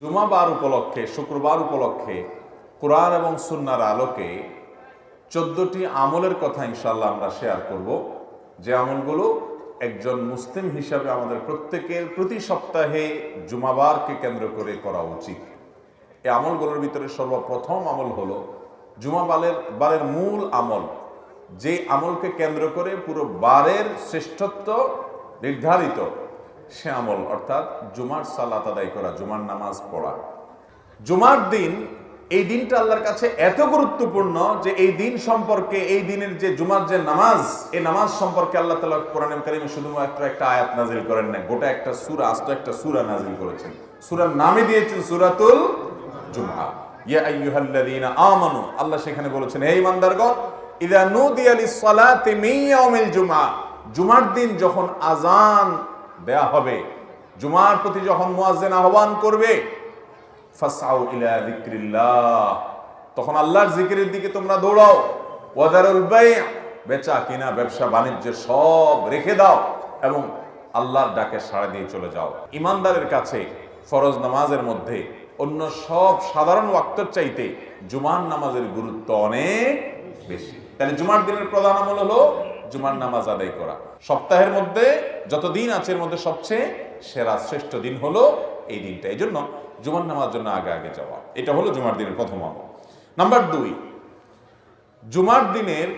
জুমাবার উপলক্ষে, শুক্রবার উপলক্ষে কোরআন এবং সুন্নাহর আলোকে 14টি আমলের কথা ইনশাআল্লাহ আমরা শেয়ার করব, যে আমলগুলো একজন মুসলিম হিসাবে আমাদের প্রত্যেকের প্রতি সপ্তাহে জুমাবারকে কেন্দ্র করে করা উচিত। এই আমলগুলোর ভিতরে সর্বপ্রথম আমল হলো জুমাবারের মূল আমল, যে আমলকে কেন্দ্র করে পুরো বারের শ্রেষ্ঠত্ব নির্ধারিত, সে আমল অর্থাৎ জুমার সালাত আদায় করা, জুমার নামাজ পড়া। জুমার দিন, এই দিনটা আল্লাহর কাছে এত গুরুত্বপূর্ণ যে এই দিন সম্পর্কে, এই দিনের যে জুমার যে নামাজ, এই নামাজ সম্পর্কে আল্লাহ তাআলা কোরআনে কারিমে শুধুমাত্র একটা আয়াত নাজিল করেন না, গোটা একটা সূরা, আস্ত একটা সূরা নাজিল করেছেন। সূরার নামই দিয়েছেন সূরাতুল জুমআ। ইয়া আইয়ুহাল্লাযীনা আমানু, আল্লাহ সেখানে বলেছেন, হে ঈমানদারগণ, ইযা নুদিয়া লিস-সালাতি মিন ইয়াউমিল জুমআ, জুমার দিন যখন আযান দেয়া হবে, জুমার প্রতি যখন মুয়াজ্জিন আহ্বান করবে, ফাসআউ ইলা যিকরিল্লাহ, তখন আল্লাহর জিকিরের দিকে তোমরা দৌড়াও। ওয়াদারুল বাই', বেচা কিনা ব্যবসা বাণিজ্য সব রেখে দাও এবং আল্লাহর ডাকে সাড়া দিয়ে চলে যাও। ইমানদারের কাছে ফরজ নামাজের মধ্যে অন্য সব সাধারণ ওয়াক্তের চাইতে জুমার নামাজের গুরুত্ব অনেক বেশি। তাহলে জুমার দিনের প্রধান আমল হলো জুমার নামাজ আদায় করা। সপ্তাহের মধ্যে যত দিন আছে এর মধ্যে সবচেয়ে সেরা শ্রেষ্ঠ দিন হলো এই দিনটা। এই জন্য জুমার নামাজ জন্য আগে আগে যাওয়া, এটা হলো জুমার দিনের প্রথম আমল। নাম্বার 2, জুমার দিনের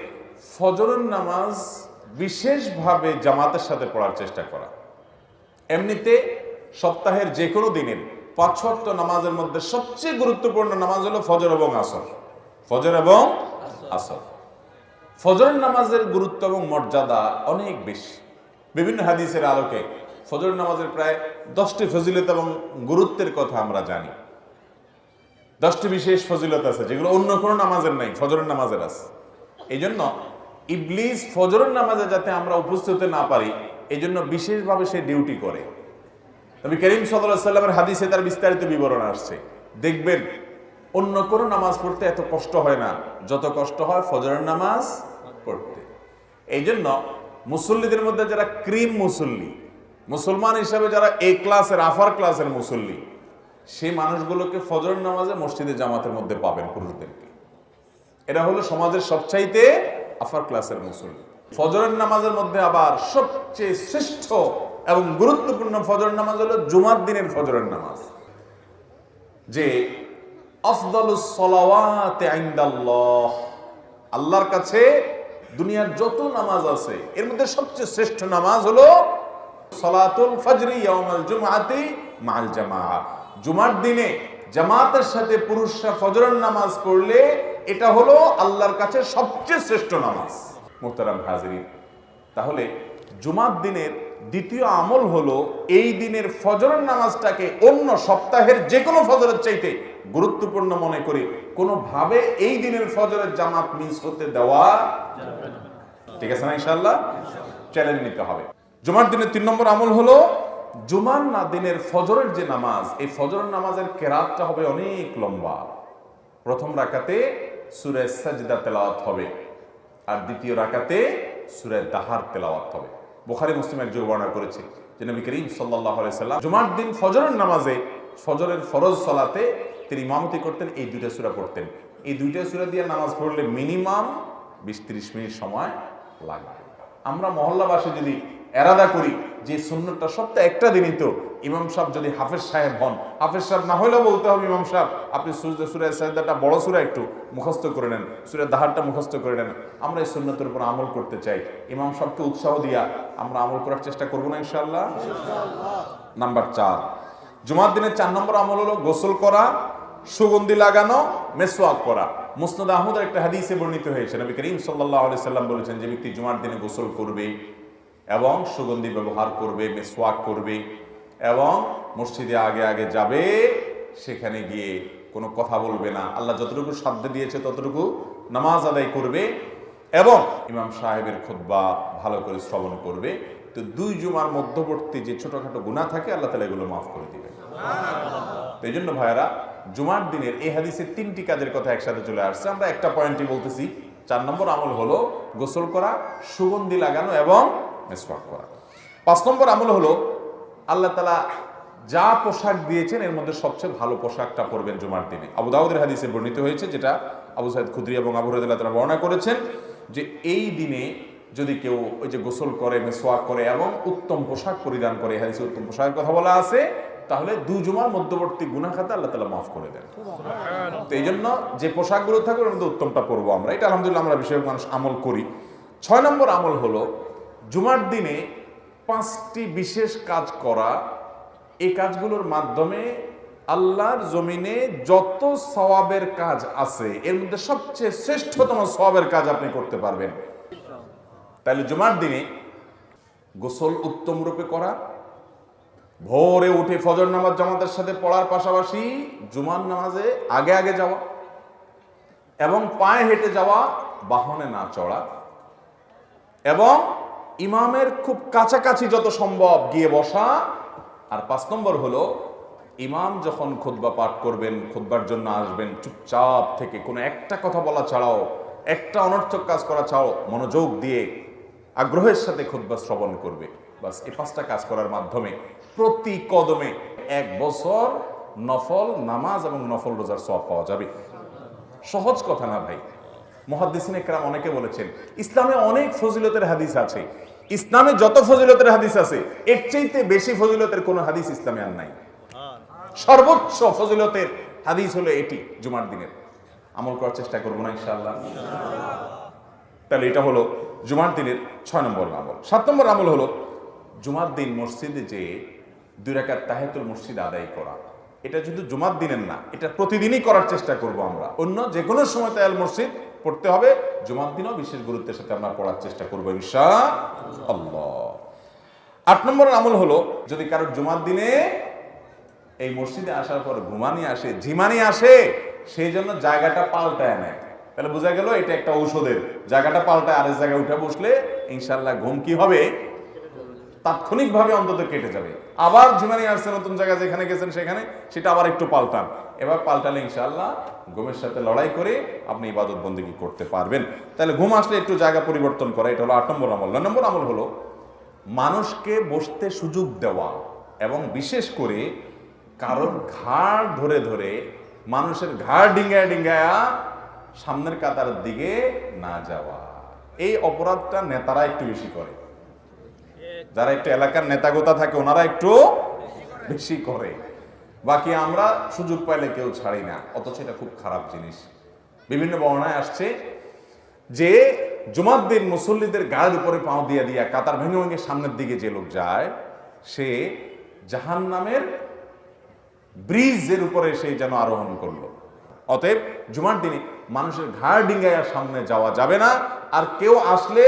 ফজরের নামাজ বিশেষভাবে জামাতের সাথে পড়ার চেষ্টা করা। এমনিতে সপ্তাহের যে কোনো দিনের 5 ওয়াক্ত নামাজের মধ্যে সবচেয়ে গুরুত্বপূর্ণ নামাজ হলো ফজর এবং আসর। ফজর এবং আসর। ফজরের নামাজের গুরুত্ব এবং মর্যাদা অনেক বেশি। বিভিন্ন হাদিসের আলোকে ফজর নামাজের প্রায় 10টি ফজিলত এবং গুরুত্বের কথা আমরা জানি। 10টি বিশেষ ফজিলত আছে যেগুলো অন্য কোনো নামাজের নাই, ফজরের নামাজের আছে। এই জন্য ইবলিস ফজরের নামাজে যাতে আমরা উপস্থিত হতে না পারি, এই জন্য বিশেষভাবে সে ডিউটি করে। নবী করিম সাল্লাল্লাহু আলাইহি ওয়াসাল্লামের হাদিসে তার বিস্তারিত বিবরণ আসছে। দেখবেন অন্য কোনো নামাজ পড়তে এত কষ্ট হয় না যত কষ্ট হয় ফজরের নামাজ পড়তে। এই জন্য মুসল্লিদের মধ্যে যারা ক্রিম মুসল্লি, মুসলমান হিসাবে যারা এ ক্লাসের, আফার ক্লাসের মুসল্লি, সেই মানুষগুলোকে ফজরের নামাজে মসজিদে জামাতের মধ্যে পাবেন, পুরুষদেরকে। এরা হলো সমাজের সবচাইতে আফার ক্লাসের মুসল্লি। ফজরের নামাজের মধ্যে আবার সবচেয়ে শ্রেষ্ঠ এবং গুরুত্বপূর্ণ ফজরের নামাজ হলো জুমার দিনের ফজরের নামাজ, যে আফদালুস সালাওয়াতি ইনদাল্লাহ, আল্লাহর কাছে দুনিয়ার যত নামাজ আছে এর মধ্যে সবচেয়ে শ্রেষ্ঠ নামাজ হলো সালাতুল ফজরি ইয়াউমাল জুমআতি মাআল জামাআ। জুমার দিনে জামাতের সাথে পুরুষরা ফজরের নামাজ পড়লে এটা হলো আল্লাহর কাছে সবচেয়ে শ্রেষ্ঠ নামাজ। মুহতারাম হাজিরিন, তাহলে জুমার দিনের দ্বিতীয় আমল হলো এই দিনের ফজরের নামাজটাকে অন্য সপ্তাহের যে কোনো ফজরের চাইতে গুরুত্বপূর্ণ মনে করে কোনোভাবে এই দিনের ফজরের জামাত মিস হতে দেওয়া যাবে না। ঠিক আছে না? ইনশাআল্লাহ চ্যালেঞ্জ নিতে হবে। জুমার দিনের 3 নম্বর আমল হলো জুমার দিনের ফজরের যে নামাজ, এই ফজরের নামাজের কেরাতটা হবে অনেক লম্বা। প্রথম রাকাতে সূরা সাজদা তেলাওয়াত হবে আর দ্বিতীয় রাকাতে সূরা দাহার তেলাওয়াত হবে। বুখারী মুসলিম এক বর্ণনা করেছে যে নবী করিম সাল্লাল্লাহু আলাইহি সাল্লাম জুমার দিন ফজরের নামাজে, ফজরের ফরজ সালাতে তিনি ইমামতি করতেন, এই 2টা সূরা পড়তেন। এই 2টা সূরা দিয়ে নামাজ পড়লে মিনিমাম 20-30 মিনিট সময় লাগবে। আমরা মহল্লাবাসী যদি এরাদা করি যে সুন্নতটা সপ্তাহে একটা দিনই তো, ইমাম সাহেব যদি হাফেজ সাহেব হন, হাফেজ সাহেব না হলেও বলতে হবে, ইমাম সাহেব আপনি সূরা সাজদাটা বড় সূরা একটু মুখস্থ করে নেন, সূরা দাহারটা মুখস্থ করে নেন। আমরা এই সুন্নতের উপর আমল করতে চাই, ইমাম সাহেবকে উৎসাহ দিয়া আমরা আমল করার চেষ্টা করবো না ইনশাআল্লাহ। নাম্বার 4, জুমার দিনের 4 নম্বর আমল হলো গোসল করা, সুগন্ধি লাগানো, মেসওয়াক করা। মুসনাদ আহমদের একটা হাদিসে বর্ণিত হয়েছে, নবী করিম সাল্লাল্লাহু আলাইহি সাল্লাম বলেছেন, যে ব্যক্তি জুমার দিনে গোসল করবে এবং সুগন্ধি ব্যবহার করবে, মেসওয়াক করবে এবং মসজিদে আগে আগে যাবে, সেখানে গিয়ে কোনো কথা বলবে না, আল্লাহ যতটুকু সাধ্য দিয়েছে ততটুকু নামাজ আদায় করবে এবং ইমাম সাহেবের খুতবা ভালো করে শ্রবণ করবে, তো 2 জুমার মধ্যবর্তী যে ছোটখাটো গুনাহ থাকে আল্লাহ তাআলা এগুলো মাফ করে দিবেন। তো এই জন্য ভাইয়ারা, জুমার দিনের এই হাদিসে 3টি কাজের কথা একসাথে চলে আসছে। আমরা একটা পয়েন্টই বলতেছি। 4 নম্বর আমল হলো গোসল করা, সুগন্ধি লাগানো এবং মেসওয়াক করা। 5 নম্বর আমল হলো আল্লাহ তাআলা যা পোশাক দিয়েছেন এর মধ্যে সবচেয়ে ভালো পোশাকটা পরবেন জুমার দিনে। আবু দাউদের হাদিসে বর্ণিত হয়েছে, যেটা আবু সাঈদ খুদরি এবং আবু হুরায়রা রাদিয়াল্লাহু আনহু বর্ণনা করেছেন, যে এই দিনে যদি কেউ ওই যে গোসল করে, মেসওয়াক করে এবং উত্তম পোশাক পরিধান করে, হাদিসে উত্তম পোশাকের কথা বলা আছে, তাহলে দুই জুমার মধ্যবর্তী গুনাহ খাতা আল্লাহ তাআলা মাফ করে দেন। তো এই জন্য যে পোশাকগুলো থাকবে ওর মধ্যে উত্তমটা পরবো আমরা। এটা আলহামদুলিল্লাহ আমরা বেশিরভাগ মানুষ আমল করি। 6 নম্বর আমল হলো জুমার দিনে 5টি বিশেষ কাজ করা। এই কাজগুলোর মাধ্যমে আল্লাহর জমিনে যত সওয়াবের কাজ আছে এর মধ্যে সবচেয়ে শ্রেষ্ঠতম সওয়াবের কাজ আপনি করতে পারবেন। তাহলে জুমার দিনে গোসল উত্তম রূপে করা, ভোরে উঠে ফজর নামাজ জামাতের সাথে পড়ার পাশাপাশি জুমার নামাজে আগে আগে যাওয়া এবং পায়ে হেঁটে যাওয়া, বাহনে না চড়া, এবং ইমামের খুব কাছাকাছি যত সম্ভব গিয়ে বসা। আর 5 নম্বর হলো ইমাম যখন খুতবা পাঠ করবেন, খুতবার জন্য আসবেন, চুপচাপ থেকে কোনো একটা কথা বলা ছাড়াও, একটা অনর্থক কাজ করা ছাড়াও মনোযোগ দিয়ে আগ্রহের সাথে খুতবা শ্রবণ করবে। বাস এই 5টা কাজ করার মাধ্যমে প্রতি কদমে 1 বছর নফল নামাজ এবং নফল রোজার সওয়াব পাওয়া যাবে। সহজ কথা না ভাই। মুহাদ্দিসিনে কেরাম অনেকে বলেছেন ইসলামে অনেক ফজিলতের হাদিস আছে, ইসলামে যত ফজিলতের হাদিস আছে এর চাইতে বেশি ফজিলতের কোন হাদিস ইসলামে আর নাই। সর্বোচ্চ ফজিলতের হাদিস হলো এটি জুমার দিনের। আমল করার চেষ্টা করবো না ইনশাআল্লাহ? তাহলে এটা হলো জুমার দিনের 6 নম্বর আমল। 7 নম্বর আমল হলো জুমার দিন মসজিদে যে 2 রাকাত তাহিয়াতুল মসজিদ আদায় করা। এটা শুধু জুমার দিনের না, এটা প্রতিদিনই করার চেষ্টা করব আমরা। অন্য যে কোনো সময় তাহিয়াতুল মসজিদ পড়তে হবে, জুমার দিনও বিশেষ গুরুত্বের সাথে আমরা পড়ার চেষ্টা করবো ইনশাআল্লাহ। 8 নম্বর আমল হলো যদি কারোর জুমার দিনে এই মসজিদে আসার পর ঘুমানি আসে, ঝিমানি আসে, সেই জন্য জায়গাটা পাল্টায় নেয়, তাহলে বোঝা গেল এটা একটা ঔষধের। জায়গাটা পাল্টায় আরেক জায়গায় উঠে বসলে ইনশাআল্লাহ ঘুম কি হবে, তাৎক্ষণিকভাবে অন্তত কেটে যাবে। আবার ঝিমানি আসছে নতুন জায়গা, যেখানে গেছেন সেখানে সেটা আবার একটু পাল্টান। এবার পাল্টালে ইনশাআল্লাহ ঘুমের সাথে লড়াই করে আপনি ইবাদত বন্দেগী করতে পারবেন। তাহলে ঘুম আসলে একটু জায়গা পরিবর্তন করা, এটা হলো 8 নম্বর আমল। 9 নম্বর আমল হলো মানুষকে বসতে সুযোগ দেওয়া এবং বিশেষ করে কারোর ঘাড় ধরে ধরে মানুষের ঘাড় ডিঙ্গায় ডিঙ্গায়া সামনের কাতারের দিকে না যাওয়া। এই অপরাধটা নেতারা একটু বেশি করে, যারা একটু এলাকার নেতাগোতা থাকে ওনারা একটু বেশি করে, বাকি আমরা সুযোগ পাইলে কেউ ছাড়ি না, অথচ এটা খুব খারাপ জিনিস। বিভিন্ন বর্ণনায় আসছে যে জুমার দিন মুসল্লিদের গায়ের উপরে পাও দিয়ে দিয়া কাতার ভেঙে ভেঙে সামনের দিকে যে লোক যায় সে জাহান্নামের ব্রিজের উপরে সে যেন আরোহণ করলো। অতএব জুমার দিনে মানুষের ঘাড় ডিঙ্গায়া সামনে যাওয়া যাবে না। আর কেউ আসলে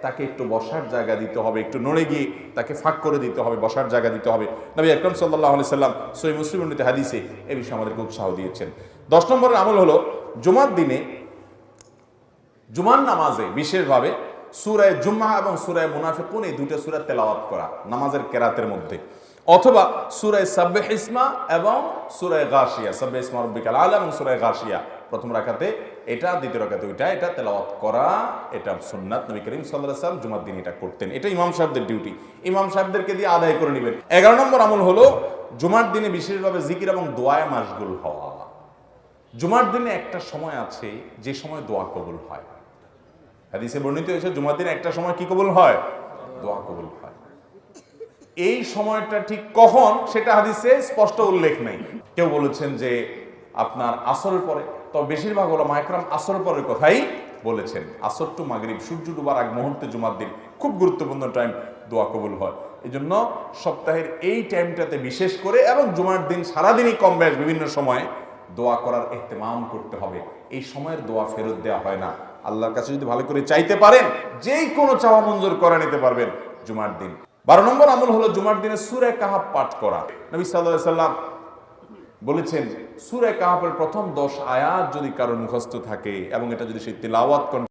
তাকে একটু বসার জায়গা দিতে হবে, একটু নড়ে গিয়ে তাকে ফাঁক করে দিতে হবে, বসার জায়গা দিতে হবে। নবী আকরাম সাল্লাল্লাহু আলাইহি সাল্লাম সহিহ মুসলিম উল্লেখিত হাদিসে এই বিষয়ে আমাদেরকে উৎসাহ দিয়েছেন। 10 নম্বরের আমল হলো জুমার দিনে জুমার নামাজে বিশেষভাবে সূরা জুমআ এবং সূরা মুনাফিকুন এই দুটো সূরা তেলাওয়াত করা নামাজের কেরাতের মধ্যে, অথবা সূরা সাব্বিহ ইসমা এবং সূরা গাশিয়া, সাব্বিহ ইসমা রাব্বিকাল আলা এবং সূরা গাশিয়া প্রথম রাকাতে এটা, দ্বিতীয় রাকাতে ওইটা, এটা তেলাওয়াত করা। এটা সুন্নাত, নবী করিম সাল্লাল্লাহু আলাইহি ওয়াসাল্লাম জুমার দিন এটা করতেন। এটা ইমাম সাহেবদের ডিউটি, ইমাম সাহেবদেরকে দিয়ে আদায় করে নেবেন। 11 নম্বর আমল হলো জুমার দিনে বিশেষভাবে জিকির এবং দোয়ায় মাশগুল হওয়া। জুমার দিনে একটা সময় আছে যে সময় দোয়া কবুল হয়। হাদিসে বর্ণিত হয়েছে জুমার দিনে একটা সময় কি কবুল হয়, দোয়া কবুল হয়। এই সময়টা ঠিক কখন সেটা হাদিসে স্পষ্ট উল্লেখ নেই। কেউ বলেছেন যে আপনার আসরের পরে, তবে বেশিরভাগ ওলামা একরাম আসরের পরের কথাই বলেছেন। আসর টু মাগরিব, সূর্য ডুবার আগ মুহূর্তে জুমার দিন খুব গুরুত্বপূর্ণ টাইম, দোয়া কবুল হয়। এই জন্য সপ্তাহের এই টাইমটাতে বিশেষ করে এবং জুমার দিন সারাদিনই কম বেশ বিভিন্ন সময়ে দোয়া করার ইহতিমাম করতে হবে। এই সময়ের দোয়া ফেরত দেওয়া হয় না। আল্লাহর কাছে যদি ভালো করে চাইতে পারেন যেই কোনো চাওয়া মঞ্জুর করে নিতে পারবেন জুমার দিন। 12 নম্বর আমল হলো জুমার দিনে সূরা কাহাফ পাঠ করা। নবী সাল্লাল্লাহু আলাইহি সাল্লাম বলেছেন সূরা কাহাফের প্রথম 10 আয়াত যদি কারোর মুখস্থ থাকে এবং এটা যদি সে তিলাওয়াত